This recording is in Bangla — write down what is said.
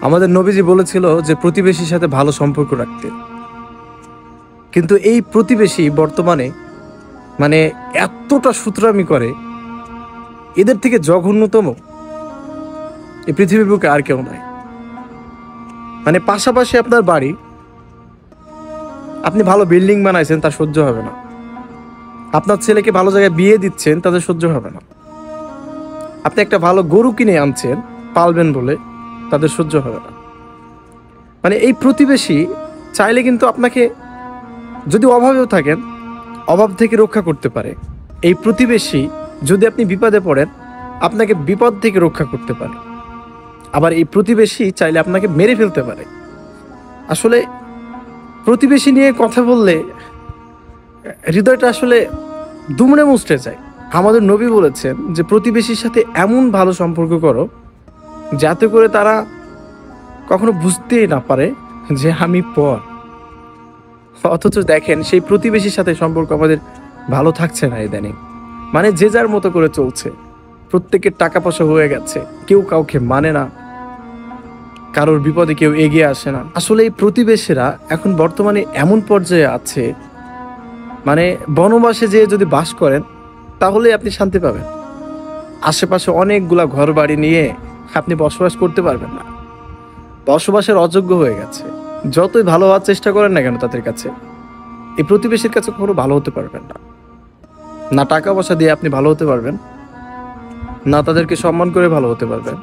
আমাদের নবীজি বলেছিল যে প্রতিবেশীর সাথে ভালো সম্পর্ক রাখতে, কিন্তু এই প্রতিবেশী বর্তমানে মানে এতটা সূত্রামি করে, এদের থেকে জঘন্যতম এই পৃথিবীর বুকে আর কেউ নাই। মানে পাশাপাশি আপনার বাড়ি, আপনি ভালো বিল্ডিং বানাইছেন, তার সহ্য হবে না। আপনার ছেলেকে ভালো জায়গায় বিয়ে দিচ্ছেন, তাদের সহ্য হবে না। আপনি একটা ভালো গরু কিনে আনছেন পালবেন বলে, তাদের সহ্য হবে না। মানে এই প্রতিবেশী চাইলে কিন্তু আপনাকে, যদি অভাবেও থাকেন, অভাব থেকে রক্ষা করতে পারে। এই প্রতিবেশী যদি আপনি বিপদে পড়েন, আপনাকে বিপদ থেকে রক্ষা করতে পারে। আবার এই প্রতিবেশী চাইলে আপনাকে মেরে ফেলতে পারে। আসলে প্রতিবেশী নিয়ে কথা বললে হৃদয়টা আসলে দুমড়ে মুচড়ে যায়। আমাদের নবী বলেছেন যে প্রতিবেশীর সাথে এমন ভালো সম্পর্ক করো যাতে করে তারা কখনো বুঝতেই না পারে যে আমি পর। অথচ দেখেন সেই প্রতিবেশীর সাথে সম্পর্ক আমাদের ভালো থাকছে না ইদানিং। মানে যে যার মতো করে চলছে, প্রত্যেকের টাকা পয়সা হয়ে গেছে, কেউ কাউকে মানে না, কারোর বিপদে কেউ এগিয়ে আসে না। আসলে এই প্রতিবেশীরা এখন বর্তমানে এমন পর্যায়ে আছে, মানে বনবাসে যেয়ে যদি বাস করেন তাহলে আপনি শান্তি পাবেন। আশেপাশে অনেকগুলা ঘর বাড়ি নিয়ে আপনি বসবাস করতে পারবেন না, বসবাসের অযোগ্য হয়ে গেছে। যতই ভালো হওয়ার চেষ্টা করেন না কেন তাদের কাছে, এই প্রতিবেশীর কাছে কখনো ভালো হতে পারবেন না। না টাকা পয়সা দিয়ে আপনি ভালো হতে পারবেন, না তাদেরকে সম্মান করে ভালো হতে পারবেন।